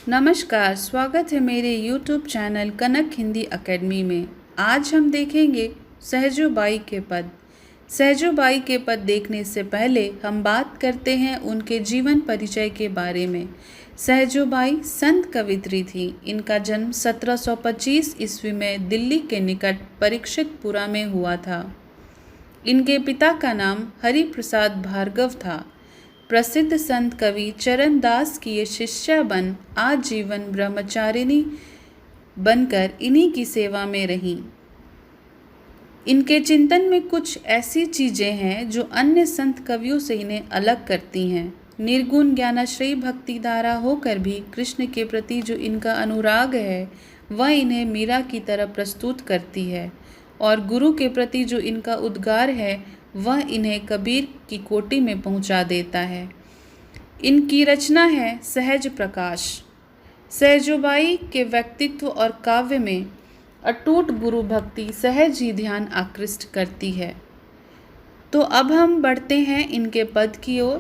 नमस्कार, स्वागत है मेरे YouTube चैनल कनक हिंदी एकेडमी में। आज हम देखेंगे सहजोबाई के पद। सहजोबाई के पद देखने से पहले हम बात करते हैं उनके जीवन परिचय के बारे में। सहजोबाई संत कवित्री थी। इनका जन्म 1725 ईस्वी में दिल्ली के निकट परीक्षितपुरा में हुआ था। इनके पिता का नाम हरिप्रसाद भार्गव था। प्रसिद्ध संत कवि चरणदास की ये शिष्या बन आजीवन ब्रह्मचारिणी बनकर इन्हीं की सेवा में रहीं। इनके चिंतन में कुछ ऐसी चीज़ें हैं जो अन्य संत कवियों से इन्हें अलग करती हैं। निर्गुण ज्ञानाश्रयी भक्ति धारा होकर भी कृष्ण के प्रति जो इनका अनुराग है वह इन्हें मीरा की तरह प्रस्तुत करती है, और गुरु के प्रति जो इनका उद्गार है वह इन्हें कबीर की कोटि में पहुंचा देता है। इनकी रचना है सहज प्रकाश। सहजोबाई के व्यक्तित्व और काव्य में अटूट गुरु भक्ति सहज ही ध्यान आकृष्ट करती है। तो अब हम बढ़ते हैं इनके पद की ओर।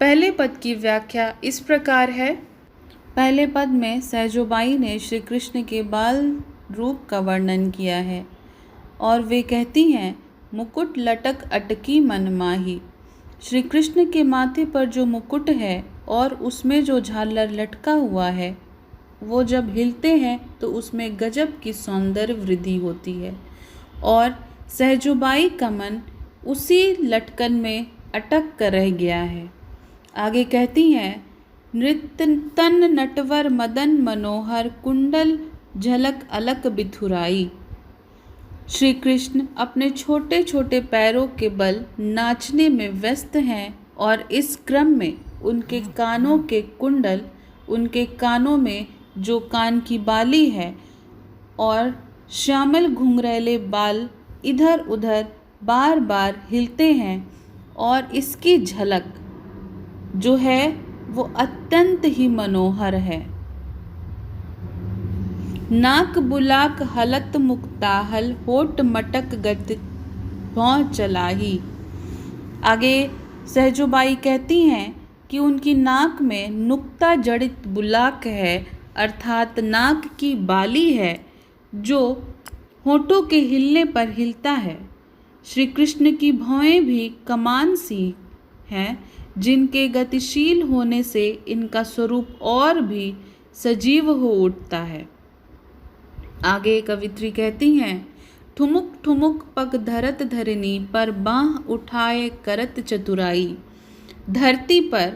पहले पद की व्याख्या इस प्रकार है। पहले पद में सहजोबाई ने श्री कृष्ण के बाल रूप का वर्णन किया है और वे कहती हैं, मुकुट लटक अटकी मन माही। श्री कृष्ण के माथे पर जो मुकुट है और उसमें जो झालर लटका हुआ है वो जब हिलते हैं तो उसमें गजब की सौंदर्य वृद्धि होती है, और सहजोबाई का मन उसी लटकन में अटक कर रह गया है। आगे कहती हैं, नृत्य तन नटवर मदन मनोहर कुंडल झलक अलक बिथुराई। श्री कृष्ण अपने छोटे छोटे पैरों के बल नाचने में व्यस्त हैं, और इस क्रम में उनके कानों के कुंडल, उनके कानों में जो कान की बाली है और श्यामल घुंघरैले बाल इधर उधर बार बार हिलते हैं, और इसकी झलक जो है वो अत्यंत ही मनोहर है। नाक बुलाक हलत मुक्ताहल होठ मटक गत भौं चलाही। आगे सहजोबाई कहती हैं कि उनकी नाक में नुक्ता जड़ित बुलाक है, अर्थात नाक की बाली है जो होठों के हिलने पर हिलता है। श्री कृष्ण की भौएं भी कमान सी हैं, जिनके गतिशील होने से इनका स्वरूप और भी सजीव हो उठता है। आगे कवित्री कहती हैं, ठुमुक ठुमुक पग धरत धरनी पर बाँह उठाए करत चतुराई। धरती पर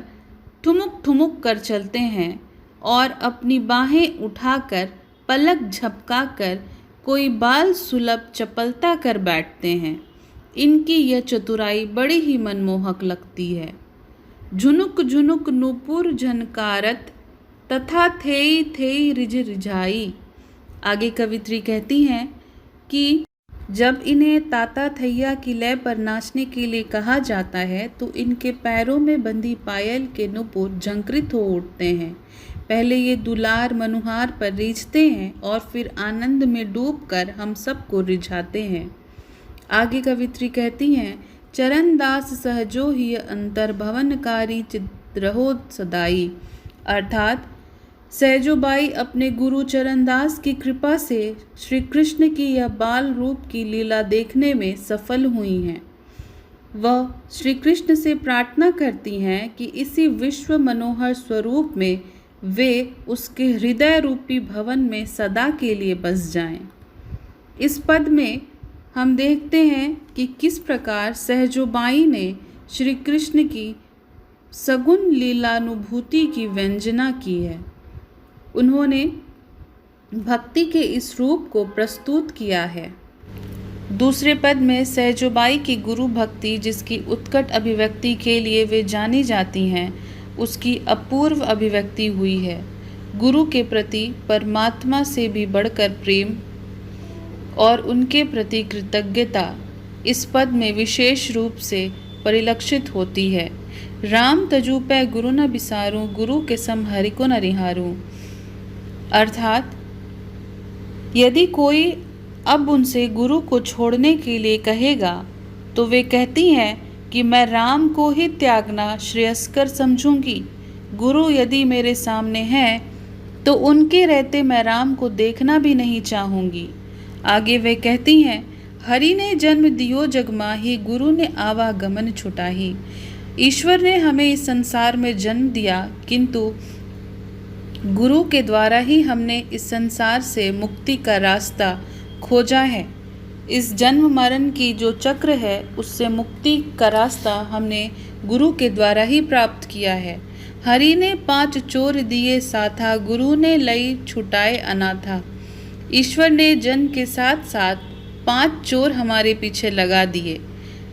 ठुमुक ठुमुक कर चलते हैं और अपनी बाहें उठाकर पलक झपकाकर कोई बाल सुलभ चपलता कर बैठते हैं। इनकी यह चतुराई बड़ी ही मनमोहक लगती है। झुनुक झुनुक नूपुर झनकारत तथा थेई थेई रिझ रिझाई। आगे कवित्री कहती हैं कि जब इन्हें ताता थैया की लय पर नाचने के लिए कहा जाता है तो इनके पैरों में बंधी पायल के नुपुर झंकृत हो उठते हैं। पहले ये दुलार मनुहार पर रीझते हैं और फिर आनंद में डूबकर हम सबको रिझाते हैं। आगे कवित्री कहती हैं, चरणदास सहजो ही अंतर भवनकारी चिद्रहो सदाई। अर्थात सहजोबाई अपने गुरु चरणदास की कृपा से श्री कृष्ण की यह बाल रूप की लीला देखने में सफल हुई हैं। वह श्री कृष्ण से प्रार्थना करती हैं कि इसी विश्व मनोहर स्वरूप में वे उसके हृदय रूपी भवन में सदा के लिए बस जाएं। इस पद में हम देखते हैं कि किस प्रकार सहजोबाई ने श्री कृष्ण की सगुण लीलानुभूति की व्यंजना की है। उन्होंने भक्ति के इस रूप को प्रस्तुत किया है। दूसरे पद में सहजोबाई की गुरु भक्ति, जिसकी उत्कट अभिव्यक्ति के लिए वे जानी जाती हैं, उसकी अपूर्व अभिव्यक्ति हुई है। गुरु के प्रति परमात्मा से भी बढ़कर प्रेम और उनके प्रति कृतज्ञता इस पद में विशेष रूप से परिलक्षित होती है। राम तजु पै गुरु न बिसारूं, गुरु के सम हरि को न रिहारूं। अर्थात यदि कोई अब उनसे गुरु को छोड़ने के लिए कहेगा तो वे कहती हैं कि मैं राम को ही त्यागना श्रेयस्कर समझूंगी। गुरु यदि मेरे सामने हैं तो उनके रहते मैं राम को देखना भी नहीं चाहूँगी। आगे वे कहती हैं, हरि ने जन्म दियो जगमाही, गुरु ने आवागमन छुटाही। ईश्वर ने हमें इस संसार में जन्म दिया, किंतु गुरु के द्वारा ही हमने इस संसार से मुक्ति का रास्ता खोजा है। इस जन्म मरण की जो चक्र है, उससे मुक्ति का रास्ता हमने गुरु के द्वारा ही प्राप्त किया है। हरि ने 5 चोर दिए साथा, गुरु ने लई छुटाए अनाथा। ईश्वर ने जन्म के साथ साथ 5 चोर हमारे पीछे लगा दिए।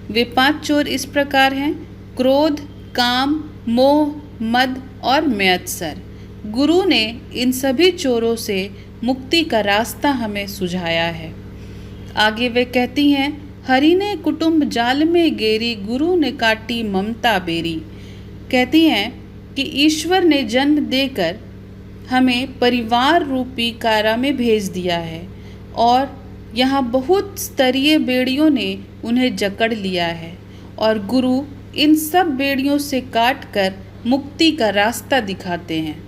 वे 5 चोर इस प्रकार हैं: क्रोध, काम, मोह, मद और मत्सर। गुरु ने इन सभी चोरों से मुक्ति का रास्ता हमें सुझाया है। आगे वे कहती हैं, हरि ने कुटुंब जाल में गेरी, गुरु ने काटी ममता बेरी। कहती हैं कि ईश्वर ने जन्म देकर हमें परिवार रूपी कारा में भेज दिया है और यहाँ बहुत स्तरीय बेड़ियों ने उन्हें जकड़ लिया है और गुरु इन सब बेड़ियों से काटकर मुक्ति का रास्ता दिखाते हैं।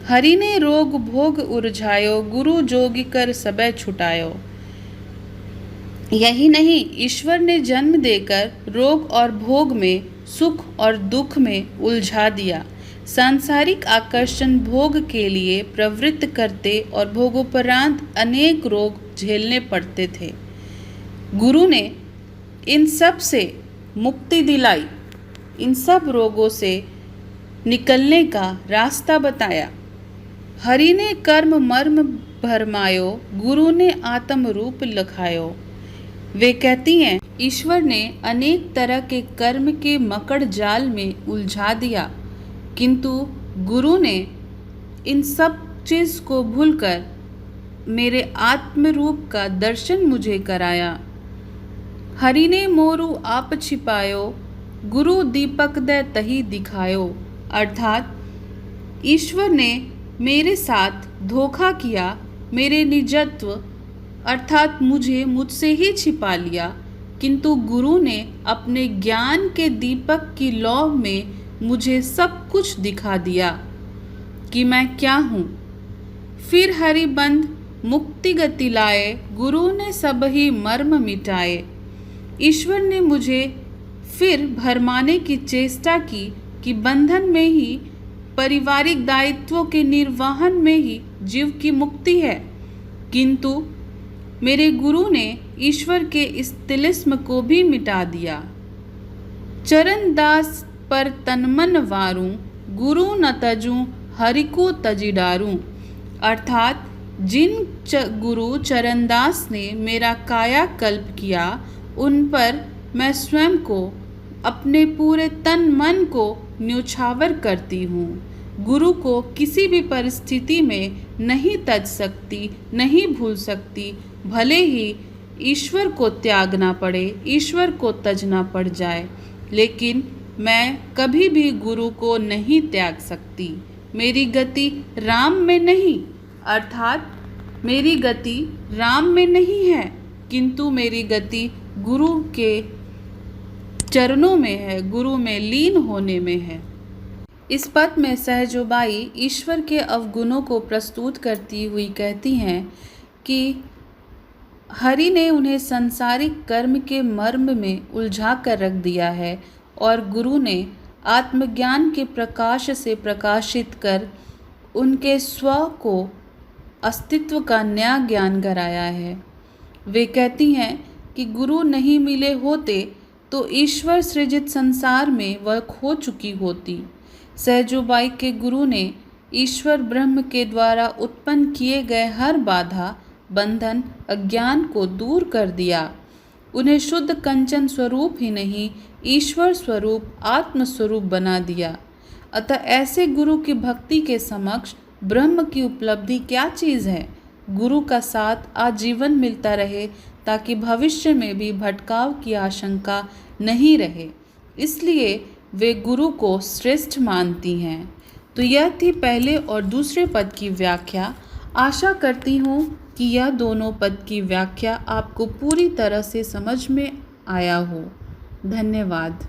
हरि ने रोग भोग उरझायो, गुरु जोगी कर सबे छुटायो। यही नहीं, ईश्वर ने जन्म देकर रोग और भोग में, सुख और दुख में उलझा दिया। सांसारिक आकर्षण भोग के लिए प्रवृत्त करते और भोगोपरांत अनेक रोग झेलने पड़ते थे। गुरु ने इन सब से मुक्ति दिलाई, इन सब रोगों से निकलने का रास्ता बताया। हरि ने कर्म मर्म भरमायो, गुरु ने आत्म रूप लखायो। वे कहती हैं, ईश्वर ने अनेक तरह के कर्म के मकड़ जाल में उलझा दिया, किंतु गुरु ने इन सब चीज़ को भूलकर मेरे आत्म रूप का दर्शन मुझे कराया। हरि ने मोरू आप छिपायो, गुरु दीपक दे तही दिखायो। अर्थात ईश्वर ने मेरे साथ धोखा किया, मेरे निजत्व अर्थात मुझे मुझसे ही छिपा लिया, किंतु गुरु ने अपने ज्ञान के दीपक की लौ में मुझे सब कुछ दिखा दिया कि मैं क्या हूँ। फिर हरिबंध मुक्ति गति लाए, गुरु ने सब ही मर्म मिटाए। ईश्वर ने मुझे फिर भरमाने की चेष्टा की कि बंधन में ही, पारिवारिक दायित्वों के निर्वहन में ही जीव की मुक्ति है, किंतु मेरे गुरु ने ईश्वर के इस तिलिस्म को भी मिटा दिया। चरण दास पर तनमन वारूं, गुरु न तजूं हरि को तजिडारूं। अर्थात जिन गुरु चरणदास ने मेरा कायाकल्प किया, उन पर मैं स्वयं को, अपने पूरे तन मन को न्योछावर करती हूँ। गुरु को किसी भी परिस्थिति में नहीं तज सकती, नहीं भूल सकती, भले ही ईश्वर को त्यागना पड़े, ईश्वर को तजना पड़ जाए, लेकिन मैं कभी भी गुरु को नहीं त्याग सकती। मेरी गति राम में नहीं, अर्थात मेरी गति राम में नहीं है, किंतु मेरी गति गुरु के चरणों में है, गुरु में लीन होने में है। इस पद में सहजोबाई ईश्वर के अवगुणों को प्रस्तुत करती हुई कहती हैं कि हरि ने उन्हें सांसारिक कर्म के मर्म में उलझा कर रख दिया है और गुरु ने आत्मज्ञान के प्रकाश से प्रकाशित कर उनके स्व को अस्तित्व का नया ज्ञान कराया है। वे कहती हैं कि गुरु नहीं मिले होते तो ईश्वर सृजित संसार में वह खो चुकी होती। सहजोबाई के गुरु ने ईश्वर ब्रह्म के द्वारा उत्पन्न किए गए हर बाधा, बंधन, अज्ञान को दूर कर दिया। उन्हें शुद्ध कंचन स्वरूप ही नहीं, ईश्वर स्वरूप, आत्म स्वरूप बना दिया। अतः ऐसे गुरु की भक्ति के समक्ष ब्रह्म की उपलब्धि क्या चीज़ है। गुरु का साथ आजीवन मिलता रहे ताकि भविष्य में भी भटकाव की आशंका नहीं रहे, इसलिए वे गुरु को श्रेष्ठ मानती हैं। तो यह थी पहले और दूसरे पद की व्याख्या। आशा करती हूँ कि यह दोनों पद की व्याख्या आपको पूरी तरह से समझ में आया हो। धन्यवाद।